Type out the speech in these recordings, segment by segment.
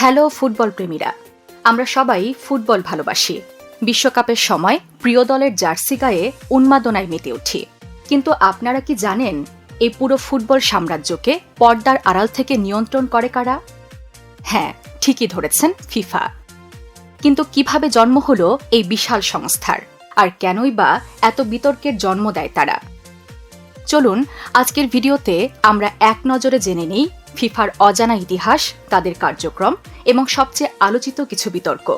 Hello football প্রেমীরা, আমরা সবাই football ভালোবাসি। বিশ্বকাপের সময় প্রিয় দলের জার্সি গায়ে উন্মাদনায় মেতে উঠি। কিন্তু আপনারা কি জানেন এই পুরো ফুটবল সাম্রাজ্যকে পর্দার আড়াল থেকে নিয়ন্ত্রণ করে কারা? হ্যাঁ, ঠিকই ধরেছেন, ফিফা। কিন্তু কিভাবে জন্ম হলো এই বিশাল সংস্থার, আর কেনই বা এত বিতর্কের জন্ম দেয় তারা? চলুন আজকের ভিডিওতে আমরা এক নজরে জেনে নিই ফিফার অজানা ইতিহাস, তাদের কার্যক্রম এবং সবচেয়ে আলোচিত কিছু বিতর্ক।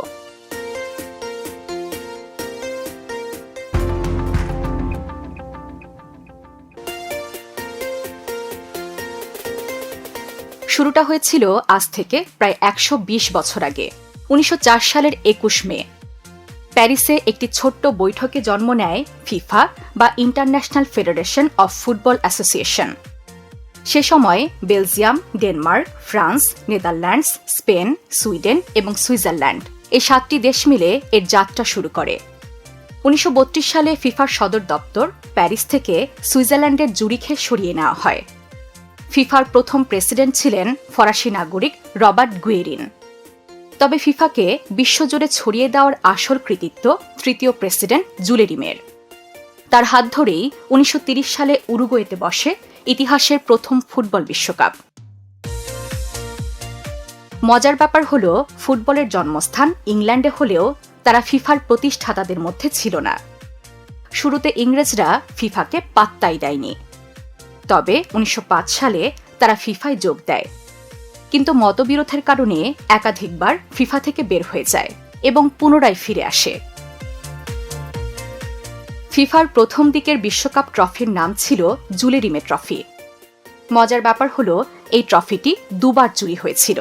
শুরুটা হয়েছিল আজ থেকে প্রায় ১২০ বছর আগে, ১৯০৪ সালের ২১ মে। প্যারিসে একটি ছোট্ট বৈঠকে জন্ম নেয় ফিফা বা International Federation of Football Association. সে সময় Belgium, Denmark, France, Netherlands, Spain, Sweden এবং সুইজারল্যান্ড এই ৭টি দেশ মিলে এর যাত্রা শুরু করে। ১৯৩২ সালে ফিফার সদর দপ্তর প্যারিস থেকে সুইজারল্যান্ডের জুরিখে সরিয়ে নেওয়া হয়। ফিফার প্রথম প্রেসিডেন্ট ছিলেন ফরাসি নাগরিক রবার্ট গুয়েরিন। তবে ফিফাকে বিশ্বজুড়ে ছড়িয়ে দেওয়ার আসল কৃতিত্ব তৃতীয় প্রেসিডেন্ট জুলে রিমের। তার হাত ধরেই ১৯৩০ সালে উরুগুয়েতে বসে ইতিহাসের প্রথম ফুটবল বিশ্বকাপ। মজার ব্যাপার হল, ফুটবলের জন্মস্থান ইংল্যান্ডে হলেও তারা ফিফার প্রতিষ্ঠাতাদের মধ্যে ছিল না। শুরুতে ইংরেজরা ফিফাকে পাত্তাই দেয়নি। তবে ১৯০৫ সালে তারা ফিফায় যোগ দেয়, কিন্তু মতবিরোধের কারণে একাধিকবার ফিফা থেকে বের হয়ে যায় এবং পুনরায় ফিরে আসে। ফিফার প্রথম দিকের বিশ্বকাপ ট্রফির নাম ছিল জুলে রিমে ট্রফি। মজার ব্যাপার হল, এই ট্রফিটি দুবার চুরি হয়েছিল।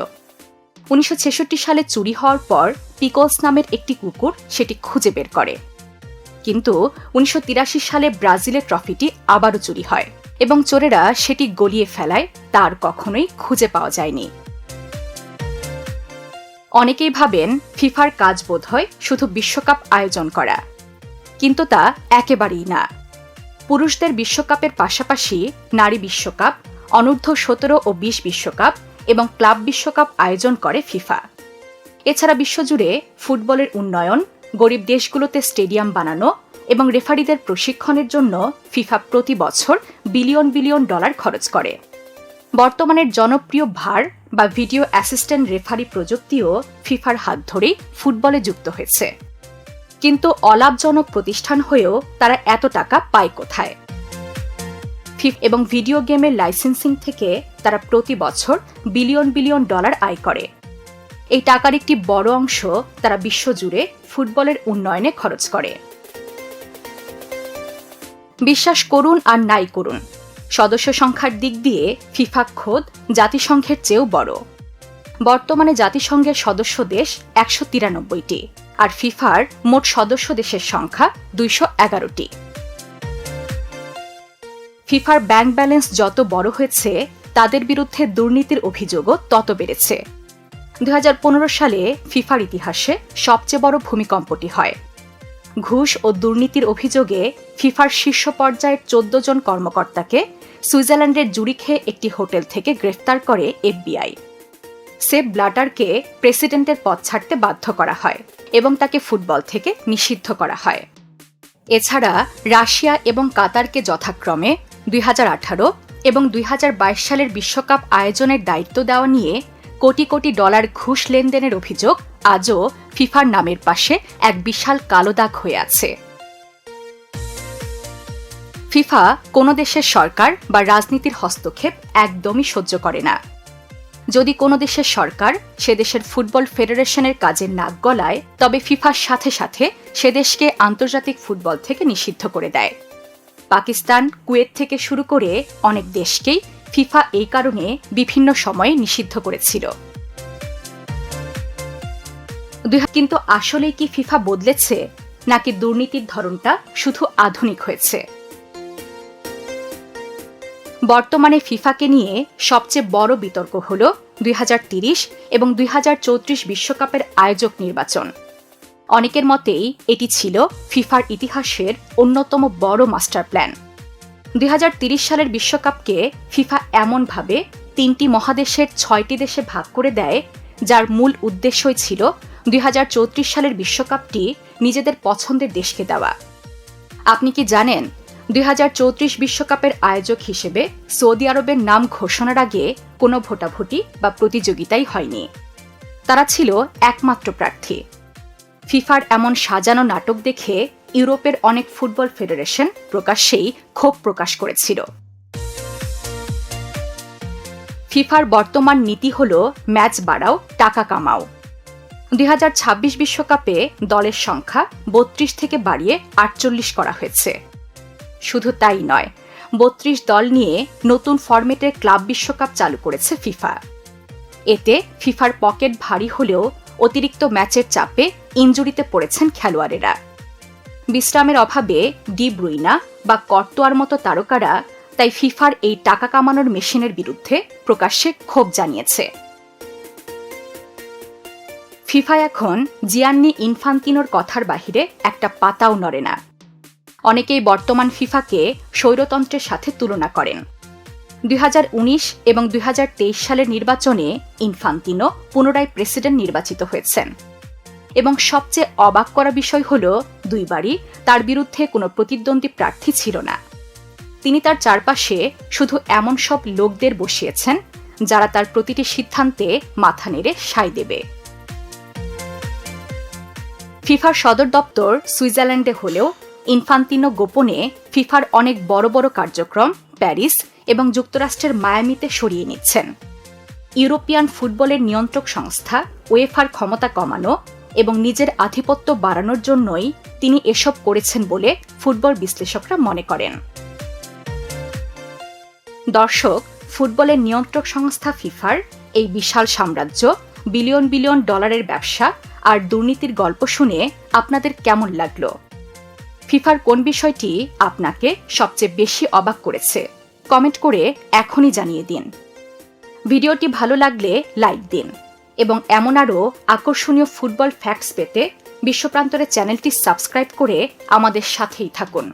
১৯৬৬ সালে চুরি হওয়ার পর পিকলস নামের একটি কুকুর সেটি খুঁজে বের করে। কিন্তু ১৯৮৩ সালে ব্রাজিলের ট্রফিটি আবারও চুরি হয় এবং চোরেরা সেটি গলিয়ে ফেলায় তার কখনোই খুঁজে পাওয়া যায়নি। অনেকেই ভাবেন ফিফার কাজ বোধহয় শুধু বিশ্বকাপ আয়োজন করা, কিন্তু তা একেবারেই না। পুরুষদের বিশ্বকাপের পাশাপাশি নারী বিশ্বকাপ, অনূর্ধ্ব-১৭ ও ২০ বিশ্বকাপ এবং ক্লাব বিশ্বকাপ আয়োজন করে ফিফা। এছাড়া বিশ্বজুড়ে ফুটবলের উন্নয়ন, গরিব দেশগুলোতে স্টেডিয়াম বানানো এবং রেফারিদের প্রশিক্ষণের জন্য ফিফা প্রতি বছর বিলিয়ন বিলিয়ন ডলার খরচ করে। বর্তমানের জনপ্রিয় ভার বা ভিডিও অ্যাসিস্ট্যান্ট রেফারি প্রযুক্তিও ফিফার হাত ধরেই ফুটবলে যুক্ত হয়েছে। কিন্তু অলাভজনক প্রতিষ্ঠান হয়েও তারা এত টাকা পায় কোথায়? এবং ভিডিও গেমের লাইসেন্সিং থেকে তারা প্রতি বছর বিলিয়ন বিলিয়ন ডলার আয় করে। এই টাকার একটি বড় অংশ তারা বিশ্বজুড়ে ফুটবলের উন্নয়নে খরচ করে। বিশ্বাস করুন আর নাই করুন, সদস্য সংখ্যার দিক দিয়ে ফিফা খোদ জাতিসংঘের চেয়েও বড়। বর্তমানে জাতিসংঘের সদস্য দেশ ১৯৩টি, আর ফিফার মোট সদস্য দেশের সংখ্যা ২১১টি। ফিফার ব্যাংক ব্যালেন্স যত বড় হয়েছে, তাদের বিরুদ্ধে দুর্নীতির অভিযোগও তত বেড়েছে। ২০১৫ সালে ফিফার ইতিহাসে সবচেয়ে বড় ভূমিকম্পটি হয়। ঘুষ ও দুর্নীতির অভিযোগে ফিফার শীর্ষ পর্যায়ের ১৪ জন কর্মকর্তাকে সুইজারল্যান্ডের জুরিখে একটি হোটেল থেকে গ্রেফতার করে এফবিআই। সেপ ব্লাটারকে প্রেসিডেন্টের পদ ছাড়তে বাধ্য করা হয় এবং তাকে ফুটবল থেকে নিষিদ্ধ করা হয়। এছাড়া রাশিয়া এবং কাতারকে যথাক্রমে ২০১৮ এবং ২০২২ সালের বিশ্বকাপ আয়োজনের দায়িত্ব দেওয়া নিয়ে কোটি কোটি ডলার ঘুষ লেনদেনের অভিযোগ আজও ফিফার নামের পাশে এক বিশাল কালো দাগ হয়ে আছে। ফিফা কোনো দেশের সরকার বা রাজনীতির হস্তক্ষেপ একদমই সহ্য করে না। যদি কোনো দেশের সরকার সে দেশের ফুটবল ফেডারেশনের কাজে নাক গলায়, তবে ফিফার সাথে সাথে সে দেশকে আন্তর্জাতিক ফুটবল থেকে নিষিদ্ধ করে দেয়। পাকিস্তান, কুয়েত থেকে শুরু করে অনেক দেশকেই ফিফা এই কারণে বিভিন্ন সময়ে নিষিদ্ধ করেছিল। কিন্তু আসলেই কি ফিফা বদলেছে, নাকি দুর্নীতির ধরনটা শুধু আধুনিক হয়েছে? বর্তমানে ফিফাকে নিয়ে সবচেয়ে বড় বিতর্ক হল ২০৩০ এবং ২০৩৪ বিশ্বকাপের আয়োজক নির্বাচন। অনেকের মতেই এটি ছিল ফিফার ইতিহাসের অন্যতম বড় মাস্টার প্ল্যান। ২০৩০ সালের বিশ্বকাপকে ফিফা এমনভাবে ৩টি মহাদেশের ৬টি দেশে ভাগ করে দেয় যার মূল উদ্দেশ্যই ছিল 2034 সালের বিশ্বকাপটি নিজেদের পছন্দের দেশকে দেওয়া। আপনি কি জানেন 2034 বিশ্বকাপের আয়োজক হিসেবে সৌদি আরবের নাম ঘোষণার আগে কোনো ভোটাভুটি বা প্রতিযোগিতাই হয়নি। তারা ছিল একমাত্র প্রার্থী। ফিফার এমন সাজানো নাটক দেখে ইউরোপের অনেক ফুটবল ফেডারেশন প্রকাশ্যেই ক্ষোভ প্রকাশ করেছিল। ফিফার বর্তমান নীতি হল ম্যাচ বাড়াও, টাকা কামাও। 2026 বিশ্বকাপে দলের সংখ্যা 32 থেকে বাড়িয়ে 48 করা হয়েছে। শুধু তাই নয়, 32 দল নিয়ে নতুন ফরম্যাটের ক্লাব বিশ্বকাপ চালু করেছে ফিফা। এতে ফিফার পকেট ভারী হলেও অতিরিক্ত ম্যাচের চাপে ইনজুরিতে পড়েছেন খেলোয়াড়েরা। বিশ্রামের অভাবে ডি ব্রুইনা বা কর্তোয়ার মতো তারকারা তাই ফিফার এই টাকা কামানোর মেশিনের বিরুদ্ধে প্রকাশ্যে ক্ষোভ জানিয়েছে। ফিফা এখন জিয়ান্নি ইনফান্তিনোর কথার বাহিরে একটা পাতাও নড়ে না। অনেকেই বর্তমান ফিফাকে স্বৈরতন্ত্রের সাথে তুলনা করেন। 2019 এবং 2023 সালের নির্বাচনে ইনফান্তিনো পুনরায় প্রেসিডেন্ট নির্বাচিত হয়েছেন এবং সবচেয়ে অবাক করা বিষয় হল দুইবারই তার বিরুদ্ধে কোনো প্রতিদ্বন্দ্বী প্রার্থী ছিল না। তিনি তার চারপাশে শুধু এমন সব লোকদের বসিয়েছেন যারা তার প্রতিটি সিদ্ধান্তে মাথা নেড়ে সায় দেবে। ফিফার সদর দপ্তর সুইজারল্যান্ডে হলেও ইনফান্তিনো গোপনে ফিফার অনেক বড় বড় কার্যক্রম প্যারিস এবং যুক্তরাষ্ট্রের মায়ামিতে সরিয়ে নিচ্ছেন। ইউরোপিয়ান ফুটবলের নিয়ন্ত্রক সংস্থা উয়েফার ক্ষমতা কমানো এবং নিজের আধিপত্য বাড়ানোর জন্যই তিনি এসব করেছেন বলে ফুটবল বিশ্লেষকরা মনে করেন। দর্শক, ফুটবলের নিয়ন্ত্রক সংস্থা ফিফার এই বিশাল সাম্রাজ্য, বিলিয়ন বিলিয়ন ডলারের ব্যবসা আর দুর্নীতির গল্প শুনে আপনাদের কেমন লাগলো? ফিফার কোন বিষয়টি আপনাকে সবচেয়ে বেশি অবাক করেছে? কমেন্ট করে এখনই জানিয়ে দিন। ভিডিওটি ভালো লাগলে লাইক দিন এবং এমন আরও আকর্ষণীয় ফুটবল ফ্যাক্টস পেতে বিশ্বপ্রান্তরের চ্যানেলটি সাবস্ক্রাইব করে আমাদের সাথেই থাকুন।